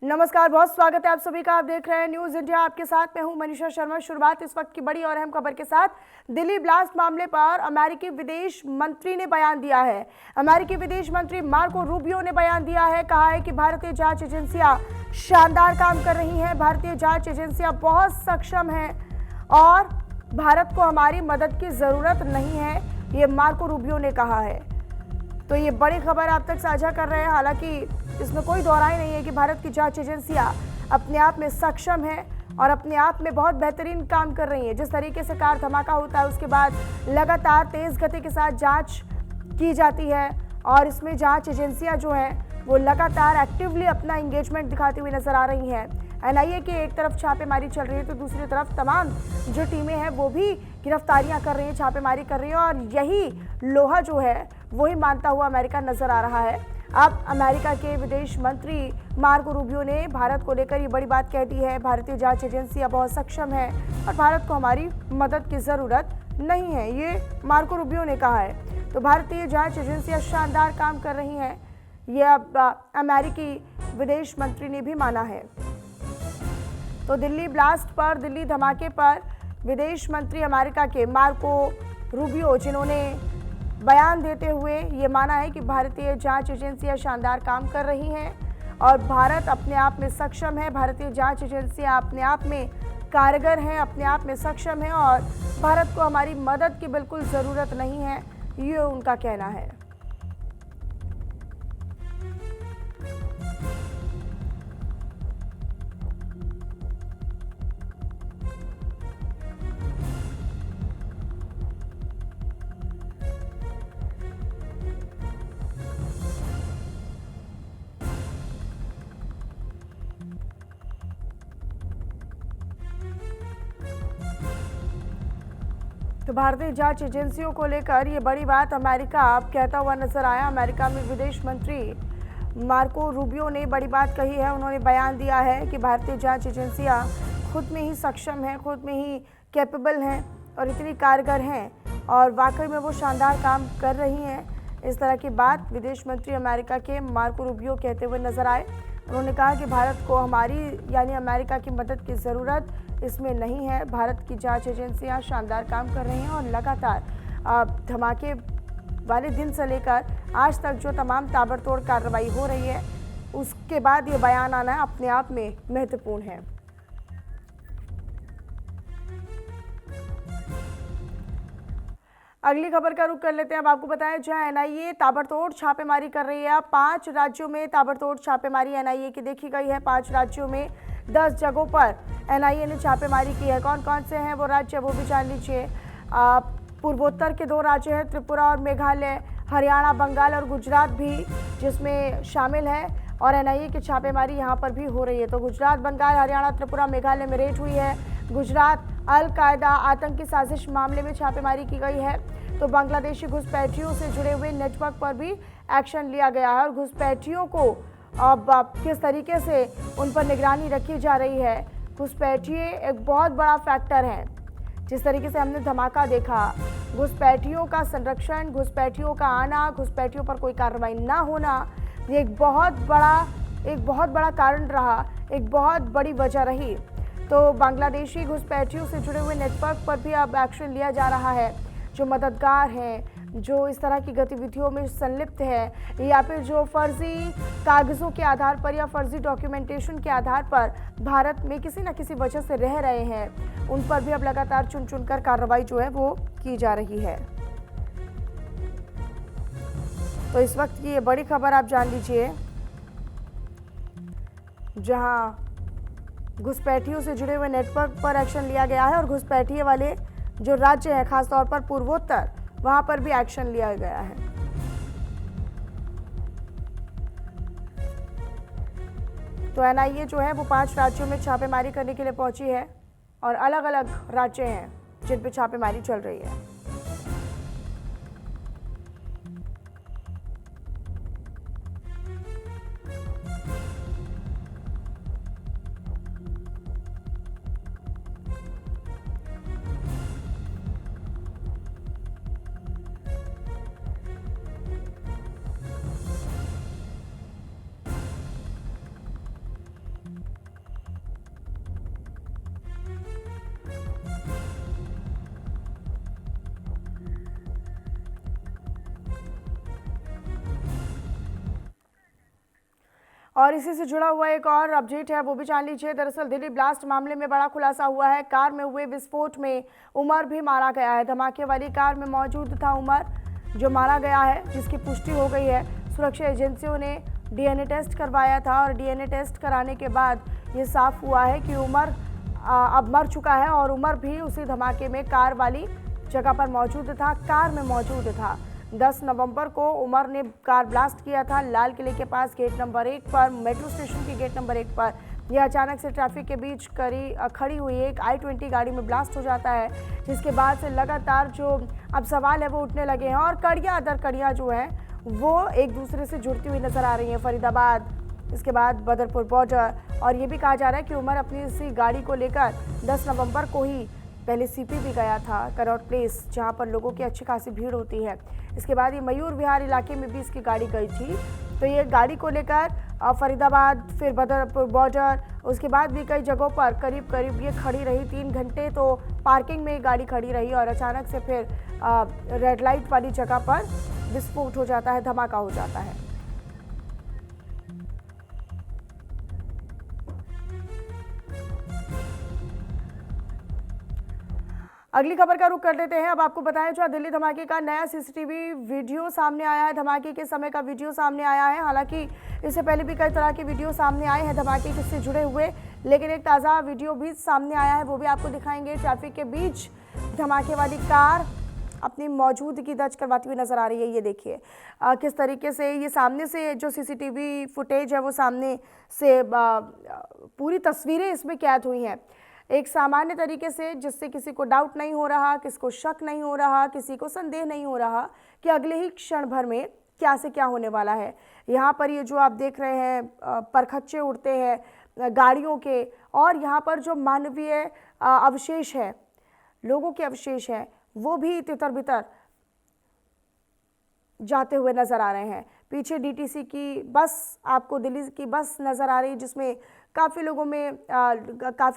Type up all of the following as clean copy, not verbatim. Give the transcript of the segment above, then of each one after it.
नमस्कार, बहुत स्वागत है आप सभी का। आप देख रहे हैं न्यूज इंडिया। आपके साथ मैं हूं मनीषा शर्मा। शुरुआत इस वक्त की बड़ी और अहम खबर के साथ। दिल्ली ब्लास्ट मामले पर अमेरिकी विदेश मंत्री ने बयान दिया है। अमेरिकी विदेश मंत्री मार्को रूबियो ने बयान दिया है। कहा है कि भारतीय जांच एजेंसियां शानदार काम कर रही हैं। भारतीय जांच एजेंसियां बहुत सक्षम हैं और भारत को हमारी मदद की जरूरत नहीं है, ये मार्को रूबियो ने कहा है। तो ये बड़ी खबर आप तक साझा कर रहे हैं। हालांकि इसमें कोई दोहराई नहीं है कि भारत की जांच एजेंसियां अपने आप में सक्षम है और अपने आप में बहुत बेहतरीन काम कर रही है। जिस तरीके से कार धमाका होता है उसके बाद लगातार तेज गति के साथ जांच की जाती है और इसमें जांच एजेंसियां जो हैं वो लगातार एक्टिवली अपना इंगेजमेंट दिखाती हुई नजर आ रही हैं। एनआईए की एक तरफ छापेमारी चल रही है तो दूसरी तरफ तमाम जो टीमें हैं वो भी गिरफ्तारियां कर रही हैं, छापेमारी कर रही हैं और यही लोहा जो है वही मानता हुआ अमेरिका नजर आ रहा है। अब अमेरिका के विदेश मंत्री मार्को रूबियो ने भारत को लेकर ये बड़ी बात कह दी है। भारतीय जांच एजेंसियां बहुत सक्षम है और भारत को हमारी मदद की ज़रूरत नहीं है, ये मार्को रूबियो ने कहा है। तो भारतीय जांच एजेंसियां शानदार काम कर रही हैं, ये अब अमेरिकी विदेश मंत्री ने भी माना है। तो दिल्ली ब्लास्ट पर, दिल्ली धमाके पर विदेश मंत्री अमेरिका के मार्को रूबियो जिन्होंने बयान देते हुए ये माना है कि भारतीय जांच एजेंसियां शानदार काम कर रही हैं और भारत अपने आप में सक्षम है। भारतीय जांच एजेंसियां अपने आप में कारगर हैं, अपने आप में सक्षम हैं और भारत को हमारी मदद की बिल्कुल ज़रूरत नहीं है, ये उनका कहना है। तो भारतीय जांच एजेंसियों को लेकर ये बड़ी बात अमेरिका अब कहता हुआ नजर आया। अमेरिका में विदेश मंत्री मार्को रूबियो ने बड़ी बात कही है। उन्होंने बयान दिया है कि भारतीय जांच एजेंसियां खुद में ही सक्षम हैं, खुद में ही कैपेबल हैं और इतनी कारगर हैं और वाकई में वो शानदार काम कर रही हैं। इस तरह की बात विदेश मंत्री अमेरिका के मार्को रूबियो कहते हुए नजर आए। उन्होंने कहा कि भारत को हमारी यानी अमेरिका की मदद की ज़रूरत इसमें नहीं है। भारत की जांच एजेंसियां शानदार काम कर रही हैं और लगातार धमाके वाले दिन से लेकर आज तक जो तमाम ताबड़तोड़ कार्रवाई हो रही है उसके बाद ये बयान आना अपने आप में महत्वपूर्ण है। अगली खबर का रुख कर लेते हैं। अब आपको बताएं जहां एनआईए ताबड़तोड़ छापेमारी कर रही है। 5 राज्यों में ताबड़तोड़ छापेमारी एनआईए की देखी गई है। 5 राज्यों में 10 जगहों पर एनआईए ने छापेमारी की है। कौन कौन से हैं वो राज्य, वो भी जान लीजिए। पूर्वोत्तर के 2 राज्य हैं, त्रिपुरा और मेघालय। हरियाणा, बंगाल और गुजरात भी जिसमें शामिल है और एनआईए की छापेमारी यहाँ पर भी हो रही है। तो गुजरात, बंगाल, हरियाणा, त्रिपुरा, मेघालय में रेड हुई है। गुजरात अल-कायदा आतंकी साजिश मामले में छापेमारी की गई है। तो बांग्लादेशी घुसपैठियों से जुड़े हुए नेटवर्क पर भी एक्शन लिया गया है और घुसपैठियों को अब किस तरीके से उन पर निगरानी रखी जा रही है। घुसपैठिए एक बहुत बड़ा फैक्टर है। जिस तरीके से हमने धमाका देखा, घुसपैठियों का संरक्षण, घुसपैठियों का आना, घुसपैठियों पर कोई कार्रवाई ना होना, ये एक बहुत बड़ा कारण रहा, एक बहुत बड़ी वजह रही। तो बांग्लादेशी घुसपैठियों से जुड़े हुए नेटवर्क पर भी अब एक्शन लिया जा रहा है। जो मददगार हैं, जो इस तरह की गतिविधियों में संलिप्त है या फिर जो फर्जी कागज़ों के आधार पर या फर्जी डॉक्यूमेंटेशन के आधार पर भारत में किसी न किसी वजह से रह रहे हैं, उन पर भी अब लगातार चुन चुनकर कार्रवाई जो है वो की जा रही है। तो इस वक्त की ये बड़ी खबर आप जान लीजिए, जहां घुसपैठियों से जुड़े हुए नेटवर्क पर एक्शन लिया गया है और घुसपैठिए वाले जो राज्य है, खासतौर पर पूर्वोत्तर, वहां पर भी एक्शन लिया गया है। तो एनआईए जो है वो 5 राज्यों में छापेमारी करने के लिए पहुंची है और अलग अलग राज्य हैं जिन पे छापेमारी चल रही है। और इसी से जुड़ा हुआ एक और अपडेट है, वो भी जान लीजिए। दरअसल दिल्ली ब्लास्ट मामले में बड़ा खुलासा हुआ है। कार में हुए विस्फोट में उमर भी मारा गया है। धमाके वाली कार में मौजूद था उमर, जो मारा गया है, जिसकी पुष्टि हो गई है। सुरक्षा एजेंसियों ने डीएनए टेस्ट करवाया था और डीएनए टेस्ट कराने के बाद ये साफ हुआ है कि उमर अब मर चुका है और उमर भी उसी धमाके में कार वाली जगह पर मौजूद था, कार में मौजूद था। 10 नवंबर को उमर ने कार ब्लास्ट किया था लाल किले के पास गेट नंबर 1 पर, मेट्रो स्टेशन के गेट नंबर 1 पर। यह अचानक से ट्रैफिक के बीच खड़ी हुई एक i20 गाड़ी में ब्लास्ट हो जाता है, जिसके बाद से लगातार जो अब सवाल है वो उठने लगे हैं और कड़ियाँ दर कड़ियाँ जो हैं वो एक दूसरे से जुड़ती हुई नजर आ रही हैं। फरीदाबाद, इसके बाद बदरपुर बॉर्डर, और ये भी कहा जा रहा है कि उमर अपनी इसी गाड़ी को लेकर 10 नवंबर को ही पहले सीपी भी गया था, कनॉट प्लेस, जहां पर लोगों की अच्छी खासी भीड़ होती है। इसके बाद ये मयूर विहार इलाके में भी इसकी गाड़ी गई थी। तो ये गाड़ी को लेकर फरीदाबाद, फिर बदरपुर बॉर्डर, उसके बाद भी कई जगहों पर करीब ये खड़ी रही। 3 घंटे तो पार्किंग में गाड़ी खड़ी रही और अचानक से फिर रेड लाइट वाली जगह पर विस्फोट हो जाता है, धमाका हो जाता है। अगली खबर का रुख कर लेते हैं। अब आपको बताएं, जो दिल्ली धमाके का नया सीसीटीवी वीडियो सामने आया है। धमाके के समय का वीडियो सामने आया है। हालांकि इससे पहले भी कई तरह के वीडियो सामने आए हैं धमाके से जुड़े हुए, लेकिन एक ताज़ा वीडियो भी सामने आया है, वो भी आपको दिखाएंगे। ट्रैफिक के बीच धमाके वाली कार अपनी मौजूदगी दर्ज करवाती हुई नजर आ रही है। ये देखिए किस तरीके से ये सामने से जो सीसीटीवी फुटेज है वो सामने से पूरी तस्वीरें इसमें कैद हुई हैं एक सामान्य तरीके से, जिससे किसी को डाउट नहीं हो रहा, किसी को शक नहीं हो रहा, किसी को संदेह नहीं हो रहा कि अगले ही क्षण भर में क्या से क्या होने वाला है। यहाँ पर ये जो आप देख रहे हैं परखच्चे उड़ते हैं गाड़ियों के, और यहाँ पर जो मानवीय अवशेष है, लोगों के अवशेष हैं, वो भी तितर बितर जाते हुए नजर आ रहे हैं। पीछे डीटीसी की बस, आपको दिल्ली की बस नजर आ रही है, जिसमें काफ़ी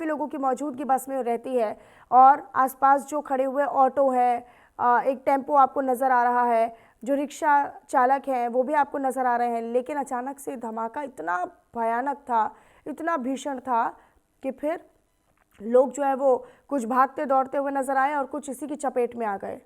लोगों की मौजूदगी बस में रहती है। और आसपास जो खड़े हुए ऑटो है, एक टेम्पो आपको नज़र आ रहा है, जो रिक्शा चालक हैं वो भी आपको नज़र आ रहे हैं। लेकिन अचानक से धमाका इतना भयानक था, इतना भीषण था कि फिर लोग जो है वो कुछ भागते दौड़ते हुए नज़र आए और कुछ इसी की चपेट में आ गए।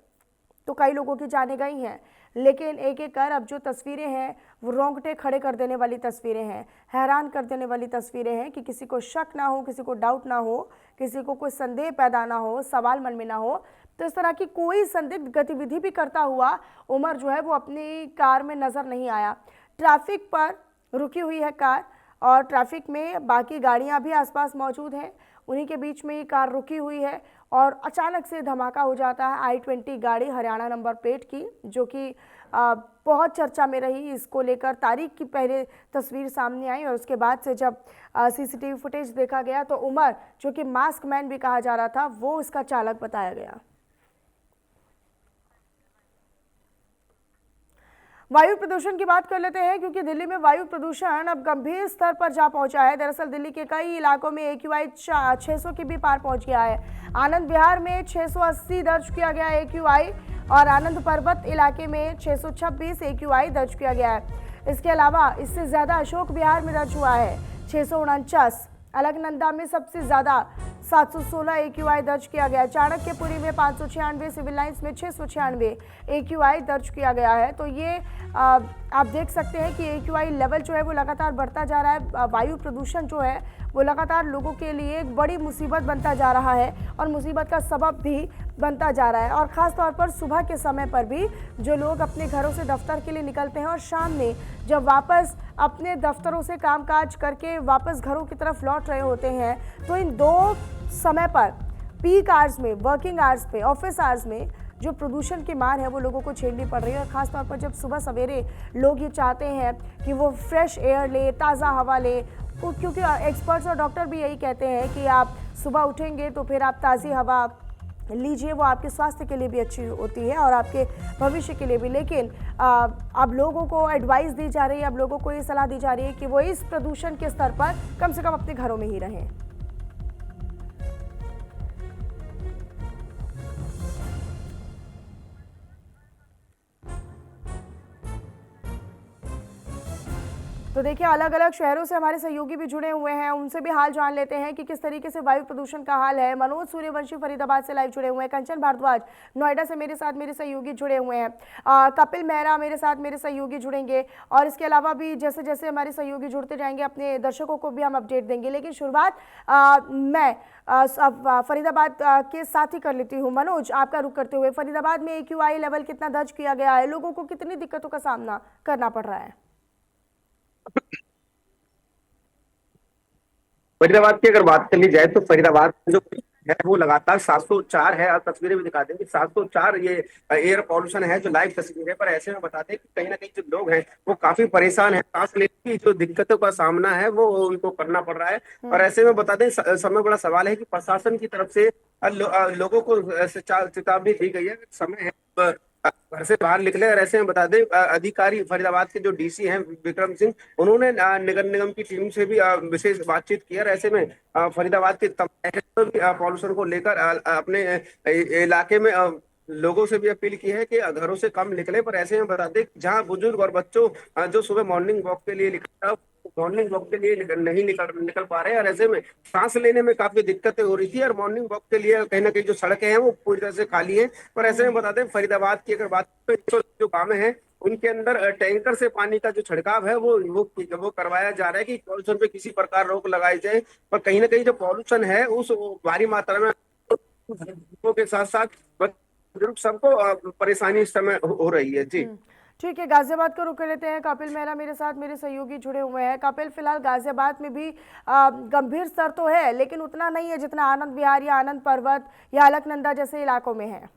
तो कई लोगों की जानें गई हैं, लेकिन एक एक कर अब जो तस्वीरें हैं वो रोंगटे खड़े कर देने वाली तस्वीरें हैं, हैरान कर देने वाली तस्वीरें हैं कि किसी को शक ना हो, किसी को डाउट ना हो, किसी को कोई संदेह पैदा ना हो, सवाल मन में ना हो। तो इस तरह की कोई संदिग्ध गतिविधि भी करता हुआ उमर जो है वो अपनी कार में नज़र नहीं आया। ट्रैफिक पर रुकी हुई है कार और ट्रैफिक में बाकी गाड़ियाँ भी आसपास मौजूद हैं, उन्हीं के बीच में ये कार रुकी हुई है और अचानक से धमाका हो जाता है। i20 गाड़ी हरियाणा नंबर प्लेट की, जो कि बहुत चर्चा में रही। इसको लेकर तारीख की पहले तस्वीर सामने आई और उसके बाद से जब सीसीटीवी फुटेज देखा गया तो उमर, जो कि मास्क मैन भी कहा जा रहा था, वो इसका चालक बताया गया। वायु प्रदूषण की बात कर लेते हैं, क्योंकि दिल्ली में वायु प्रदूषण अब गंभीर स्तर पर जा पहुंचा है। दरअसल दिल्ली के कई इलाकों में AQI 600 की भी पार पहुंच गया है। आनंद विहार में 680 दर्ज किया गया AQI और आनंद पर्वत इलाके में 626 AQI दर्ज किया गया है। इसके अलावा इससे ज़्यादा अशोक विहार में दर्ज हुआ है 649। अलकनंदा में सबसे ज़्यादा 716 AQI दर्ज किया गया है। चाणक्यपुरी में 596, सिविल लाइंस में 696 AQI दर्ज किया गया है। तो ये आप देख सकते हैं कि AQI लेवल जो है वो लगातार बढ़ता जा रहा है। वायु प्रदूषण जो है वो लगातार लोगों के लिए एक बड़ी मुसीबत बनता जा रहा है और मुसीबत का सबब भी बनता जा रहा है। और ख़ास तौर पर सुबह के समय पर भी जो लोग अपने घरों से दफ्तर के लिए निकलते हैं और शाम में जब वापस अपने दफ्तरों से कामकाज करके वापस घरों की तरफ लौट रहे होते हैं, तो इन दो समय पर पीक आवर्स में, वर्किंग आवर्स पे, ऑफिस आवर्स में जो प्रदूषण की मार है वो लोगों को झेलनी पड़ रही है। और ख़ासतौर पर जब सुबह सवेरे लोग ये चाहते हैं कि वो फ्रेश एयर ले, ताज़ा हवा ले, क्योंकि एक्सपर्ट्स और डॉक्टर भी यही कहते हैं कि आप सुबह उठेंगे तो फिर आप ताज़ी हवा लीजिए, वो आपके स्वास्थ्य के लिए भी अच्छी होती है और आपके भविष्य के लिए भी। लेकिन अब लोगों को एडवाइस दी जा रही है, अब लोगों को ये सलाह दी जा रही है कि वो इस प्रदूषण के स्तर पर कम से कम अपने घरों में ही रहें। तो तो देखिए अलग अलग शहरों से हमारे सहयोगी भी जुड़े हुए हैं, उनसे भी हाल जान लेते हैं कि किस तरीके से वायु प्रदूषण का हाल है। मनोज सूर्यवंशी फरीदाबाद से लाइव जुड़े हुए हैं, कंचन भारद्वाज नोएडा से मेरे साथ मेरे सहयोगी जुड़े हुए हैं, कपिल मेहरा मेरे साथ मेरे सहयोगी जुड़ेंगे, और इसके अलावा भी जैसे जैसे हमारे सहयोगी जुड़ते जाएंगे अपने दर्शकों को भी हम अपडेट देंगे। लेकिन शुरुआत मैं फरीदाबाद के साथ ही कर लेती हूँ। मनोज, आपका रुख करते हुए, फरीदाबाद में AQI लेवल कितना दर्ज किया गया है, लोगों को कितनी दिक्कतों का सामना करना पड़ रहा है? फरीदाबाद की अगर बात कर ली जाए तो फरीदाबाद जो है वो लगातार 704 है। और तस्वीरें भी दिखा देंगे, 704 ये एयर पॉल्यूशन है जो लाइव तस्वीर है। पर ऐसे में बता दें कि कहीं ना कहीं जो लोग हैं वो काफी परेशान है, सांस लेने की जो दिक्कतों का सामना है वो उनको करना पड़ रहा है। और ऐसे में बता दें, समय बड़ा सवाल है कि प्रशासन की तरफ से लोगों को चेतावनी दी गई है, समय है घर से बाहर निकले। और ऐसे में बता दें, अधिकारी फरीदाबाद के जो DC हैं विक्रम सिंह, उन्होंने नगर निगम की टीम से भी विशेष बातचीत की। और ऐसे में फरीदाबाद के तमाम पॉल्यूशन को लेकर अपने इलाके में लोगों से भी अपील की है कि घरों से कम निकले। पर ऐसे में बता दें, जहां बुजुर्ग और बच्चों जो सुबह मॉर्निंग वॉक के लिए मॉर्निंग वॉक के लिए नहीं निकल पा रहे हैं। और ऐसे में सांस लेने में काफी दिक्कतें हो रही थी। और मॉर्निंग वॉक के लिए कहीं ना कहीं जो सड़कें हैं वो पूरी तरह से खाली हैं। पर ऐसे में बता दें, फरीदाबाद की अगर बात करें तो जो गाँव हैं उनके अंदर टैंकर से पानी का जो छिड़काव है वो करवाया जा रहा है कि पॉल्यूशन पे किसी प्रकार रोक लगाई जाए। पर कहीं ना कहीं जो पॉल्यूशन है उस भारी मात्रा में लोगों के साथ साथ बुजुर्ग सबको परेशानी इस समय हो रही है जी। ठीक है, गाजियाबाद को रुक कर लेते हैं। कपिल मेहरा मेरे साथ मेरे सहयोगी जुड़े हुए हैं। कपिल, फिलहाल गाजियाबाद में भी गंभीर स्तर तो है, लेकिन उतना नहीं है जितना आनंद विहार या आनंद पर्वत या अलकनंदा जैसे इलाकों में है।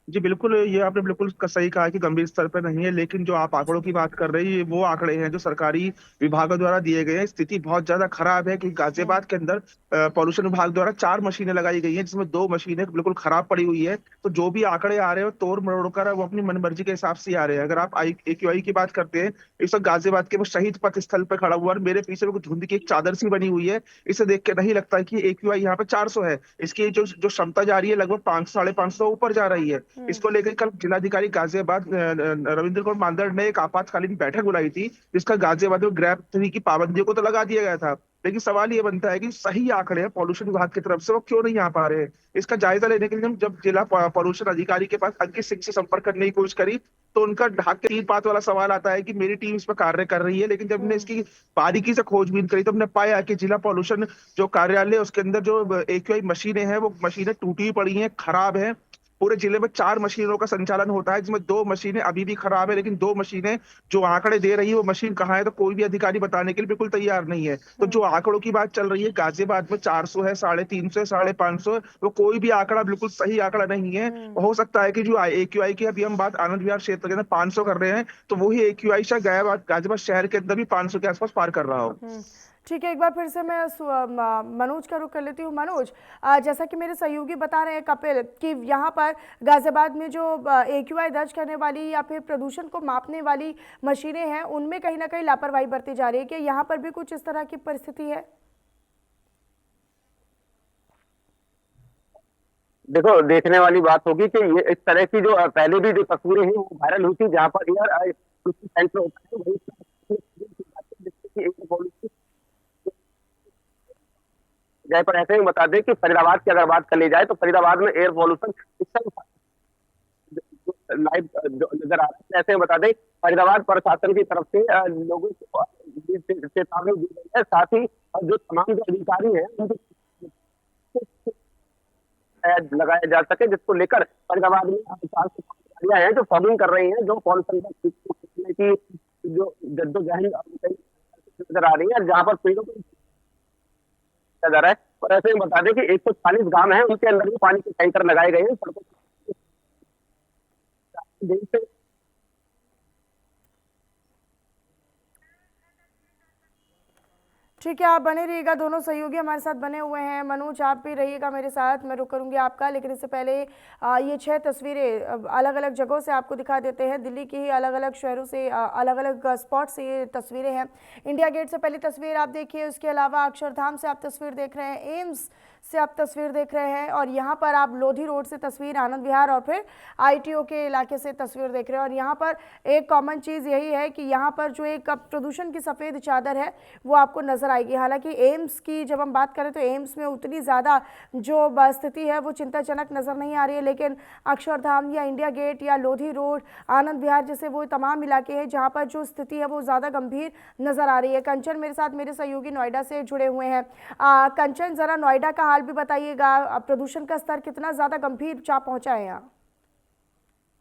जी बिल्कुल, ये आपने बिल्कुल सही कहा कि गंभीर स्तर पर नहीं है, लेकिन जो आप आंकड़ों की बात कर रही है वो आंकड़े हैं जो सरकारी विभागों द्वारा दिए गए हैं। स्थिति बहुत ज्यादा खराब है कि हम्म। गाजियाबाद के अंदर पॉल्यूशन विभाग द्वारा 4 मशीनें लगाई गई हैं, जिसमें 2 मशीनें बिल्कुल खराब पड़ी हुई है। तो जो भी आंकड़े आ रहे हैं वो तोड़ मरोड़ कर वो अपनी मनमर्जी के हिसाब से आ रहे हैं। अगर आप AQI की बात करते हैं, इस वक्त गाजियाबाद के वो शहीद पथ स्थल पर खड़ा हुआ है, मेरे पीछे में कुछ धुंध की एक चादर सी बनी हुई है। इसे देख के नहीं लगता कि AQI यहाँ पे 400 है। इसकी जो जो क्षमता जा रही है लगभग 500 550 ऊपर जा रही है। हम्म। इसको लेकर कल जिलाधिकारी गाजियाबाद रविंद्र कुमार मांदड़ ने एक आपातकालीन बैठक बुलाई थी, जिसका गाजियाबाद में ग्रैब 3 की पाबंदियों को तो लगा दिया गया था। लेकिन सवाल ये बनता है कि सही आंकड़े हैं पॉल्यूशन विभाग की तरफ से वो क्यों नहीं आ पा रहे हैं। इसका जायजा लेने के लिए हम जब जिला पॉल्यूशन अधिकारी के पास अंकित सिंह से संपर्क करने की कोशिश करी, तो उनका ढाक के तीन बात वाला सवाल आता है कि मेरी टीम इस पर कार्य कर रही है। लेकिन जब हमने हम्म। इसकी बारीकी से खोजबीन करी तो हमने पाया कि जिला पॉल्यूशन जो कार्यालय उसके अंदर जो AQI मशीनें हैं वो मशीनें टूटी पड़ी हैं, खराब है। पूरे जिले में 4 मशीनों का संचालन होता है, जिसमें 2 मशीनें अभी भी खराब है, लेकिन 2 मशीनें जो आंकड़े दे रही है वो मशीन कहाँ है तो कोई भी अधिकारी बताने के लिए बिल्कुल तैयार नहीं है। तो जो आंकड़ों की बात चल रही है, गाजियाबाद में 400 है, 350 है, 550 है, वो कोई भी आंकड़ा बिल्कुल सही आंकड़ा नहीं है। हम्म। हो सकता है कि जो AQI की अभी हम बात आनंद विहार क्षेत्र के अंदर 500 कर रहे हैं, तो वही AQI शायद गाजियाबाद शहर के अंदर भी 500 के आसपास पार कर रहा हो। ठीक है, एक बार फिर से मैं मनोज का रुख कर लेती हूँ। मनोज, जैसा कि मेरे सहयोगी बता रहे हैं कपिल कि यहाँ पर गाजियाबाद में जो AQI दर्ज करने वाली या फिर प्रदूषण को मापने वाली मशीनें हैं उनमें कहीं ना कहीं लापरवाही बरती जा रही है, कि यहाँ पर भी कुछ इस तरह की परिस्थिति है? देखो, देखने वाली बात होगी कि ये इस तरह की जो पहले भी जो तस्वीरें हैं वो वायरल हुई थी, जहाँ पर एयर सेंटर होता है वही जिससे कि एक पॉलिसी जाए। पर ऐसे ही बता दें कि फरीदाबाद की अगर बात कर ली जाए तो फरीदाबाद में एयर पॉल्यूशन इस समय लाइव जो नजर आ रहा है। ऐसे में बता दें, फरीदाबाद प्रशासन की तरफ से लोगों को चेतावनी दी गई है। साथ ही जो तमाम जो अधिकारी हैं उनकी लगाया जा सके, जिसको लेकर फरीदाबाद में अधिकारियां हैं जो फॉगिंग कर रही हैं, जो पॉल्यूशन की जो जद्दोजहद नजर आ रही है, जहाँ पर पेड़ों को जा रहा है। और ऐसे में बता दें कि 140 गांव हैं, उनके अंदर भी पानी के टैंकर लगाए गए हैं सड़कों से। ठीक है, आप बने रहिएगा, दोनों सहयोगी हमारे साथ बने हुए हैं। मनोज, आप भी रहिएगा मेरे साथ, मैं रुक करूंगी आपका, लेकिन इससे पहले ये 6 तस्वीरें अलग अलग जगहों से आपको दिखा देते हैं। दिल्ली की ही अलग अलग शहरों से, अलग अलग स्पॉट से ये तस्वीरें हैं। इंडिया गेट से पहली तस्वीर आप देखिए, उसके अलावा अक्षरधाम से आप तस्वीर देख रहे हैं, एम्स से आप तस्वीर देख रहे हैं, और यहाँ पर आप लोधी रोड से तस्वीर, आनंद विहार और फिर ITO के इलाके से तस्वीर देख रहे हैं। और यहाँ पर एक कॉमन चीज़ यही है कि यहाँ पर जो एक प्रदूषण की सफ़ेद चादर है वो आपको नज़र आएगी। हालांकि एम्स की जब हम बात करें तो एम्स में उतनी ज़्यादा जो स्थिति है वो चिंताजनक नज़र नहीं आ रही है, लेकिन अक्षरधाम या इंडिया गेट या लोधी रोड, आनंद विहार जैसे वो तमाम इलाके हैं जहाँ पर जो स्थिति है वो ज़्यादा गंभीर नज़र आ रही है। कंचन मेरे साथ, मेरे सहयोगी नोएडा से जुड़े हुए हैं। कंचन, ज़रा नोएडा का हाल भी बताइएगा, प्रदूषण का स्तर कितना ज़्यादा गंभीर जा पहुँचा है यहाँ?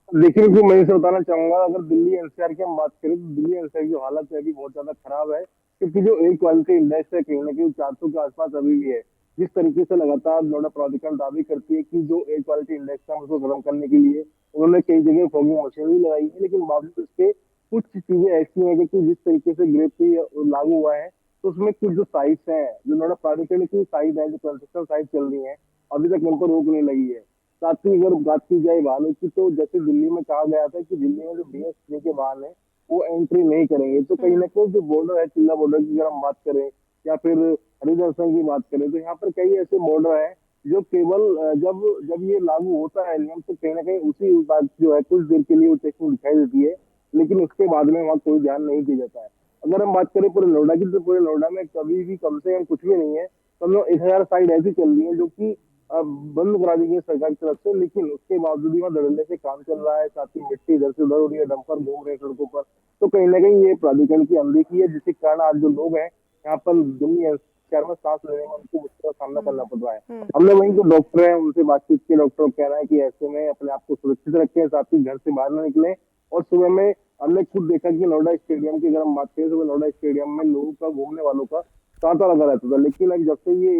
देखिए जो मैं इसे बताना चाहूंगा, अगर दिल्ली एनसीआर की हम बात करें तो दिल्ली एनसीआर की जो हालत है अभी बहुत ज्यादा खराब है, क्योंकि जो एयर क्वालिटी इंडेक्स है कहीं ना कहीं 400 के आसपास अभी भी है। जिस तरीके से लगातार नोएडा प्राधिकरण दावी करती है कि जो एयर क्वालिटी इंडेक्स है उसको कम करने के लिए उन्होंने कई जगह फॉगिंग मशीन भी लगाई है, लेकिन बावजूद इसके कुछ चीजें ऐसी हैं कि जिस तरीके से ग्रेड पे लागू हुआ है तो उसमें कुछ जो साइट्स हैं, जो नोएडा प्राधिकरण की साइट है, जो कंस्ट्रक्शन साइट चल रही है, अभी तक उन पर रोक नहीं लगी है। साथ ही अगर बात की जाए वाहनों की, तो जैसे दिल्ली में कहा गया था कि दिल्ली में जो BS3 के वाहन है वो एंट्री नहीं करेंगे, तो कहीं ना कहीं जो बॉर्डर है, चिल्ला बॉर्डर की अगर हम बात करें या फिर हरिदर्शन की बात करें, तो यहाँ पर कई ऐसे बॉर्डर है जो केवल जब जब ये लागू होता है नियम, तो कहीं ना कहीं उसी बात जो है कुछ देर के लिए वो चेकिंग दिखाई देती है, लेकिन उसके बाद में वहाँ कोई ध्यान नहीं दिया जाता है। अगर हम बात करें पूरे नोएडा की, तो पूरे नोएडा में कभी भी कम से कम कुछ भी नहीं है, कम से कम 1000 साइड ऐसी चल रही है जो कि बंद करा दी गई सरकार की तरफ से, लेकिन उसके बावजूद भी वहाँ धड़ल्ले से काम चल रहा है। साथ ही मिट्टी इधर से उधर हो रही है, डंपर घूम रहे हैं सड़कों पर, तो कहीं ना कहीं ये प्राधिकरण की अनदेखी है, जिसके कारण आज जो लोग हैं यहाँ पर दिल्ली शहर में सांस लेने में उनको मुश्किल का सामना करना पड़ रहा है। हमने वहीं जो डॉक्टर हैं उनसे बातचीत की, डॉक्टर कह रहा है कि ऐसे में अपने आप को सुरक्षित रखें, साथ ही घर से बाहर न निकलें। और सुबह में हमने खुद देखा कि नोएडा स्टेडियम की अगर हम बात करें, तो नोएडा स्टेडियम में लोगों का, घूमने वालों का तांता लगा रहता था, लेकिन अब जब से ये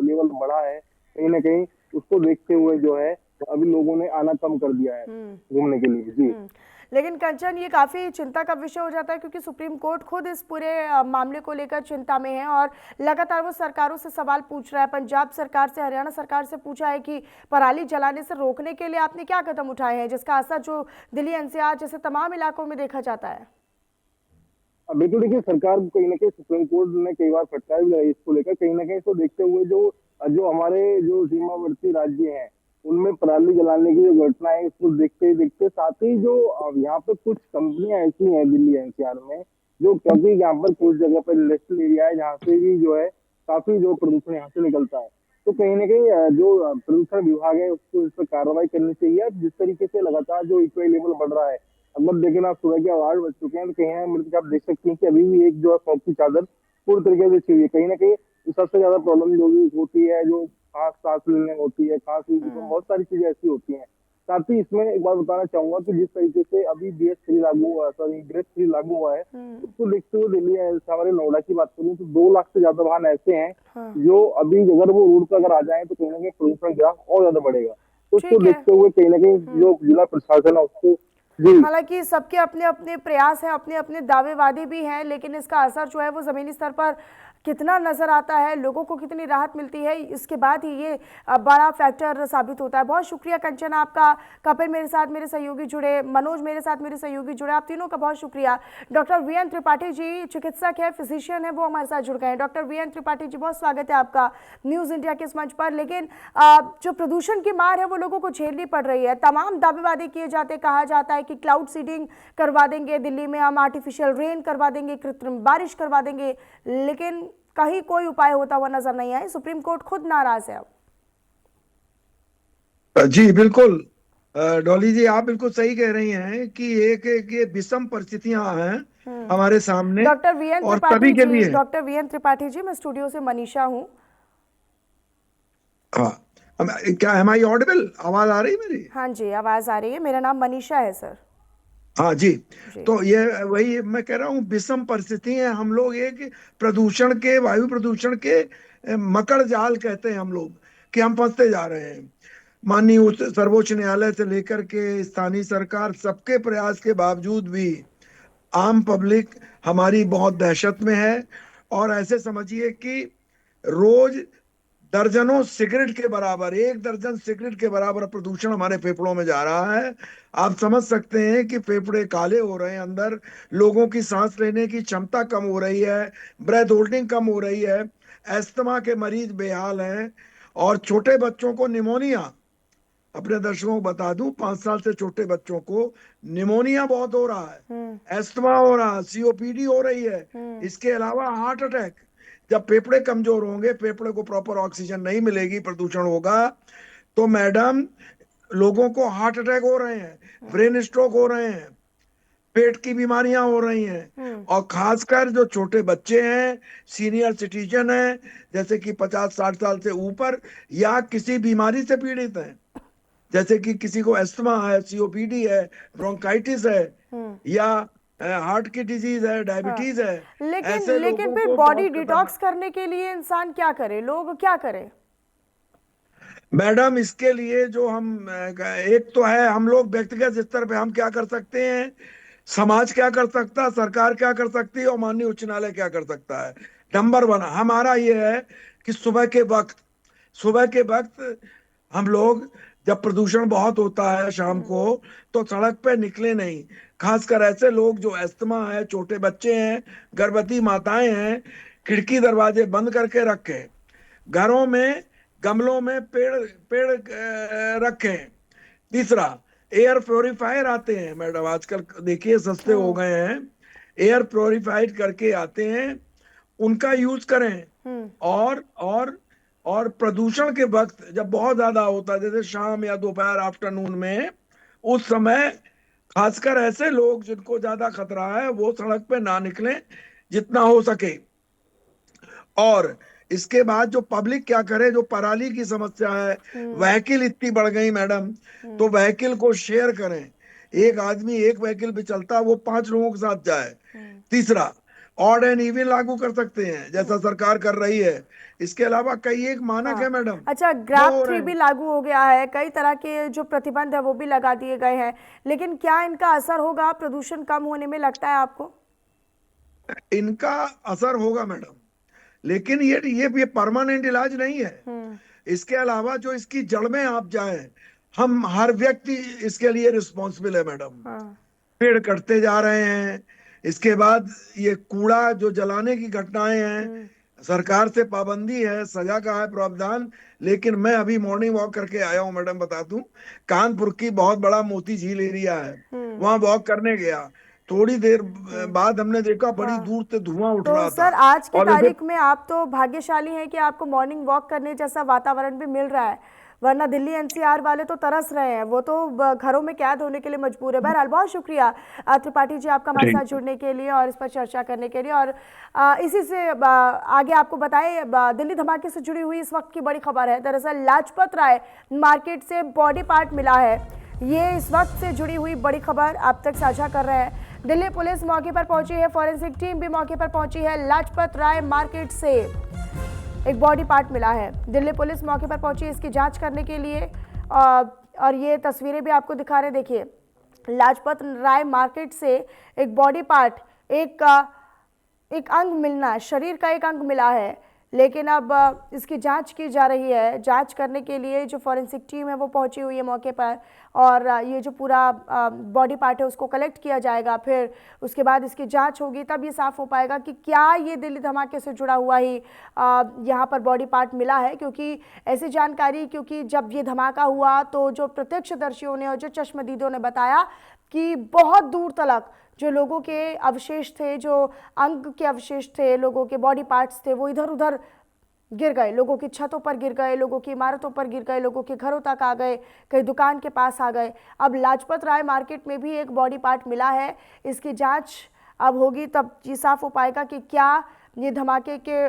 लेवल बढ़ा है, कहीं ना कहीं उसको देखते हुए जो है अभी लोगों ने आना कम कर दिया है घूमने के लिए। जी, लेकिन कंचन, ये काफ़ी चिंता का विषय हो जाता है क्योंकि सुप्रीम कोर्ट खुद इस पूरे मामले को लेकर चिंता में है और लगातार वो सरकारों से सवाल पूछ रहा है। पंजाब सरकार से, हरियाणा सरकार से पूछा है कि पराली जलाने से रोकने के लिए आपने क्या कदम उठाए हैं, जिसका असर जो दिल्ली NCR जैसे तमाम इलाकों में देखा जाता है। बिल्कुल, देखिए सरकार को कहीं ना कहीं सुप्रीम कोर्ट ने कई बार फटकार भी लगाई इसको लेकर, कहीं ना कहीं इसको देखते हुए जो जो हमारे जो सीमावर्ती राज्य हैं उनमें पराली जलाने की जो घटना है उसको देखते देखते, साथ ही जो यहाँ पे कुछ कंपनियां ऐसी हैं दिल्ली NCR में, जो क्योंकि यहाँ पर कुछ जगह पर इंडस्ट्रियल एरिया है जहाँ से भी जो है काफी जो प्रदूषण यहाँ से निकलता है, तो कहीं ना कहीं जो प्रदूषण विभाग है उसको इस पर कार्रवाई करनी चाहिए। जिस तरीके से लगातार जो इक्वल लेवल बढ़ रहा है, अगर देखें आप सुबह के 8 बज चुके हैं, तो कहीं मतलब आप देख सकते हैं कि अभी भी एक जो है फॉग की चादर पूरी तरीके से छिड़ी है। कहीं ना कहीं सबसे ज्यादा प्रॉब्लम जो भी होती है, जो सांस लेने में होती है, खांसी, तो बहुत सारी चीजें ऐसी होती हैं। साथ ही इसमें एक बात बताना चाहूंगा कि जिस तरीके से अभी BS3 लागू हुआ, सॉरी ग्रेड 3 लागू हुआ है, उसको देखते हुए दिल्ली हमारे नोएडा की बात करूँ तो 2 लाख से ज्यादा वाहन ऐसे हैं जो अभी अगर वो रोड पर अगर आ जाए तो कहीं ना कहीं प्रदूषण ग्राफ और ज्यादा बढ़ेगा। तो उसको देखते हुए कहीं ना कहीं जो जिला प्रशासन है उसको, हालांकि सबके अपने अपने प्रयास हैं, अपने अपने दावे वादे भी हैं, लेकिन इसका असर जो है वो ज़मीनी स्तर पर कितना नज़र आता है, लोगों को कितनी राहत मिलती है, इसके बाद ही ये बड़ा फैक्टर साबित होता है। बहुत शुक्रिया कंचन आपका। कपिल मेरे साथ, मेरे सहयोगी जुड़े, मनोज मेरे साथ, मेरे सहयोगी जुड़े, आप तीनों का बहुत शुक्रिया। डॉक्टर VN त्रिपाठी जी चिकित्सक है, फिजिशियन है, वो हमारे साथ जुड़ गए हैं। डॉक्टर VN त्रिपाठी जी, बहुत स्वागत है आपका न्यूज़ इंडिया के इस मंच पर। लेकिन जो प्रदूषण की मार है वो लोगों को झेलनी पड़ रही है, तमाम दावेवादे किए जाते, कहा जाता है कि क्लाउड सीडिंग करवा देंगे दिल्ली में, हम आर्टिफिशियल रेन करवा देंगे, कृत्रिम बारिश करवा देंगे, लेकिन कहीं कोई उपाय होता हुआ नजर नहीं आया। सुप्रीम कोर्ट खुद नाराज है अब। जी बिल्कुल, डॉली जी आप बिल्कुल सही कह रही हैं कि एक ये विषम परिस्थितियां हैं हमारे सामने डॉक्टर VN और त्रिपाठी सभी के जी, लिए। डॉक्टर VN त्रिपाठी जी, मैं स्टूडियो से मनीषा हूँ। हाँ, क्या एम आई ऑडिबल, आवाज आ रही है मेरी? हाँ जी, आवाज आ रही है। मेरा नाम मनीषा है सर। हाँ जी, तो ये वही मैं कह रहा हूँ, विषम परिस्थिति है। हम लोग एक प्रदूषण के, वायु प्रदूषण के मकड़ जाल कहते हैं हम लोग, कि हम फंसते जा रहे हैं। माननीय सर्वोच्च न्यायालय से लेकर के स्थानीय सरकार, सबके प्रयास के बावजूद भी आम पब्लिक हमारी बहुत दहशत में है और ऐसे समझिए कि रोज दर्जनों सिगरेट के बराबर, 1 दर्जन सिगरेट के बराबर प्रदूषण हमारे फेफड़ों में जा रहा है। आप समझ सकते हैं कि फेफड़े काले हो रहे हैं, अंदर लोगों की सांस लेने की क्षमता कम हो रही है, ब्रेथ होल्डिंग कम हो रही है, अस्थमा के मरीज बेहाल हैं, और छोटे बच्चों को निमोनिया, अपने दर्शकों को बता दूं, 5 साल से छोटे बच्चों को निमोनिया बहुत हो रहा है, अस्थमा हो रहा है, सीओपीडी हो रही है, इसके अलावा हार्ट अटैक। जब फेफड़े कमजोर होंगे, फेफड़े को प्रॉपर ऑक्सीजन नहीं मिलेगी, प्रदूषण होगा, तो मैडम लोगों को हार्ट अटैक हो रहे हैं, ब्रेन स्ट्रोक हो रहे हैं, पेट की बीमारियां हो रही हैं, और खासकर जो छोटे बच्चे हैं, सीनियर सिटीजन हैं, जैसे कि 50-60 साल से ऊपर, या किसी बीमारी से पीड़ित हैं, जैसे कि किसी को अस्थमा है, सीओपीडी है, ब्रोंकाइटिस है, या हार्ट की डिजीज है, डायबिटीज है, लेकिन ऐसे लेकिन लोगों फिर को बॉडी बहुत डिटॉक्स करने के लिए इंसान क्या करे, लोग क्या करे? मैडम इसके लिए जो हम एक तो है, हम लोग व्यक्तिगत स्तर पे हम क्या कर सकते हैं, समाज क्या कर सकता है, सरकार क्या कर सकती है, और माननीय उच्च न्यायालय क्या कर सकता है। नंबर 1 हमारा ये है कि सुबह के वक्त हम लोग, जब प्रदूषण बहुत होता है शाम को, तो सड़क पे निकले नहीं। खासकर ऐसे लोग जो अस्थमा है, छोटे बच्चे हैं, गर्भवती माताएं हैं, खिड़की दरवाजे बंद करके रखें, घरों में गमलों में पेड़ पेड़ रखें। तीसरा, एयर प्योरीफायर आते हैं मैडम, आजकल देखिए सस्ते हो गए हैं, एयर प्योरीफाइड करके आते हैं, उनका यूज करें। और प्रदूषण के वक्त जब बहुत ज्यादा होता है, जैसे शाम या दोपहर आफ्टरनून में, उस समय खासकर ऐसे लोग जिनको ज्यादा खतरा है, वो सड़क पे ना निकलें जितना हो सके। और इसके बाद जो पब्लिक क्या करे, जो पराली की समस्या है, व्हीकल इतनी बढ़ गई मैडम, तो व्हीकल को शेयर करें, एक आदमी एक व्हीकल पे चलता, वो 5 लोगों के साथ जाए। तीसरा, ऑड एंड इवन लागू कर सकते हैं, जैसा सरकार कर रही है। इसके अलावा कई एक मानक है मैडम अच्छा, जो ग्रैब हो 3 रहे भी हैं। लागू हो गया है, कई तरह के जो प्रतिबंध है वो भी लगा दिए गए हैं, लेकिन क्या इनका असर होगा प्रदूषण कम होने में, लगता है आपको? इनका असर होगा मैडम, लेकिन ये परमानेंट इलाज नहीं है। इसके अलावा जो इसकी जड़ में आप जाएं, हम हर व्यक्ति इसके लिए रिस्पॉन्सिबल है मैडम। पेड़ कटते जा रहे हैं, इसके बाद ये कूड़ा जो जलाने की घटनाएं हैं, सरकार से पाबंदी है, सजा का है प्रावधान, लेकिन मैं अभी मॉर्निंग वॉक करके आया हूँ मैडम, बता दूं, कानपुर की बहुत बड़ा मोती झील एरिया है, वहां वॉक करने गया, थोड़ी देर बाद हमने देखा बड़ी दूर से धुआं उठ तो रहा था। सर, आज की और तारीख में आप तो भाग्यशाली हैं कि आपको मॉर्निंग वॉक करने जैसा वातावरण भी मिल रहा है, वरना दिल्ली एनसीआर वाले तो तरस रहे हैं, वो तो घरों में कैद होने के लिए मजबूर है। बहरहाल बहुत शुक्रिया त्रिपाठी जी आपका हमारे साथ जुड़ने के लिए और इस पर चर्चा करने के लिए। और इसी से आगे आपको बताएं, दिल्ली धमाके से जुड़ी हुई इस वक्त की बड़ी खबर है। दरअसल लाजपत राय मार्केट से बॉडी पार्ट मिला है, ये इस वक्त से जुड़ी हुई बड़ी खबर आप तक साझा कर रहे हैं। दिल्ली पुलिस मौके पर पहुंची है, फॉरेंसिक टीम भी मौके पर पहुंची है। लाजपत राय मार्केट से एक बॉडी पार्ट मिला है, दिल्ली पुलिस मौके पर पहुंची इसकी जांच करने के लिए। और ये तस्वीरें भी आपको दिखा रहे, देखिए, लाजपत राय मार्केट से एक बॉडी पार्ट, एक अंग मिलना, शरीर का एक अंग मिला है, लेकिन अब इसकी जांच की जा रही है। जांच करने के लिए जो फॉरेंसिक टीम है वो पहुंची हुई है मौके पर, और ये जो पूरा बॉडी पार्ट है उसको कलेक्ट किया जाएगा, फिर उसके बाद इसकी जांच होगी, तब ये साफ हो पाएगा कि क्या ये दिल्ली धमाके से जुड़ा हुआ ही यहाँ पर बॉडी पार्ट मिला है। क्योंकि ऐसी जानकारी, क्योंकि जब ये धमाका हुआ तो जो प्रत्यक्षदर्शियों ने और जो चश्मदीदों ने बताया कि बहुत दूर तक जो लोगों के अवशेष थे, जो अंग के अवशेष थे, लोगों के बॉडी पार्ट्स थे, वो इधर उधर गिर गए, लोगों की छतों पर गिर गए, लोगों की इमारतों पर गिर गए, लोगों के घरों तक आ गए, कहीं दुकान के पास आ गए। अब लाजपत राय मार्केट में भी एक बॉडी पार्ट मिला है, इसकी जांच अब होगी, तब ये साफ हो पाएगा कि क्या ये धमाके के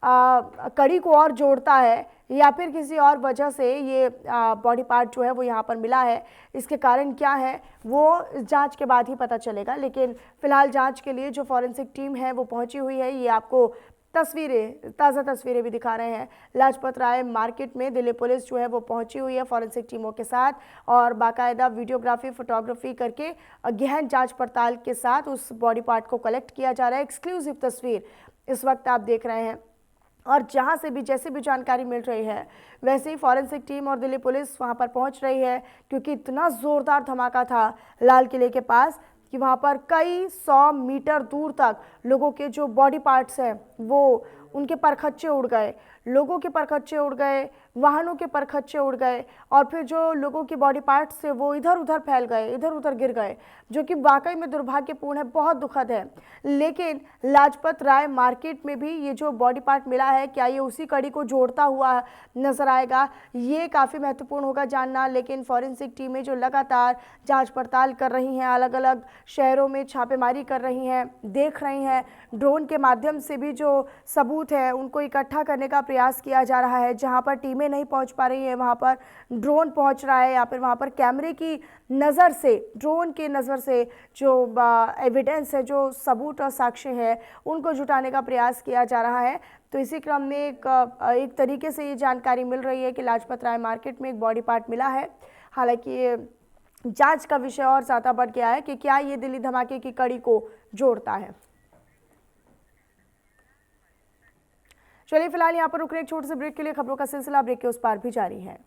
कड़ी को और जोड़ता है या फिर किसी और वजह से ये बॉडी पार्ट जो है वो यहाँ पर मिला है। इसके कारण क्या है वो जांच के बाद ही पता चलेगा, लेकिन फिलहाल जांच के लिए जो फॉरेंसिक टीम है वो पहुंची हुई है। ये आपको ताज़ा तस्वीरें भी दिखा रहे हैं। लाजपत राय मार्केट में दिल्ली पुलिस जो है वो पहुंची हुई है फॉरेंसिक टीमों के साथ, और बाकायदा वीडियोग्राफी, फोटोग्राफी करके गहन जांच पड़ताल के साथ उस बॉडी पार्ट को कलेक्ट किया जा रहा है। एक्सक्लूसिव तस्वीर इस वक्त आप देख रहे हैं। और जहां से भी जैसे भी जानकारी मिल रही है वैसे ही फॉरेंसिक टीम और दिल्ली पुलिस वहां पर पहुंच रही है, क्योंकि इतना ज़ोरदार धमाका था लाल किले के पास कि वहां पर कई 100 मीटर दूर तक लोगों के जो बॉडी पार्ट्स हैं वो उनके परखच्चे उड़ गए, लोगों के परखच्चे उड़ गए, वाहनों के परखच्चे उड़ गए और फिर जो लोगों के बॉडी पार्ट्स थे वो इधर उधर फैल गए, इधर उधर गिर गए, जो कि वाकई में दुर्भाग्यपूर्ण है, बहुत दुखद है। लेकिन लाजपत राय मार्केट में भी ये जो बॉडी पार्ट मिला है, क्या ये उसी कड़ी को जोड़ता हुआ नजर आएगा, ये काफ़ी महत्वपूर्ण होगा जानना। लेकिन फॉरेंसिक टीमें जो लगातार जांच पड़ताल कर रही हैं, अलग अलग शहरों में छापेमारी कर रही हैं, देख रही हैं, ड्रोन के माध्यम से भी जो सबूत है उनको इकट्ठा करने का प्रयास किया जा रहा है। जहां पर टीमें नहीं पहुंच पा रही हैं वहां पर ड्रोन पहुंच रहा है, या फिर वहां पर कैमरे की नज़र से, ड्रोन की नज़र से जो एविडेंस है, जो सबूत और साक्ष्य है, उनको जुटाने का प्रयास किया जा रहा है। तो इसी क्रम में एक तरीके से ये जानकारी मिल रही है कि लाजपत राय मार्केट में एक बॉडी पार्ट मिला है। हालांकि ये जांच का विषय और ज़्यादा बढ़ गया है कि क्या ये दिल्ली धमाके की कड़ी को जोड़ता है। चलिए फिलहाल यहाँ पर रुक रहे एक छोटे से ब्रेक के लिए, खबरों का सिलसिला ब्रेक के उस पार भी जारी है।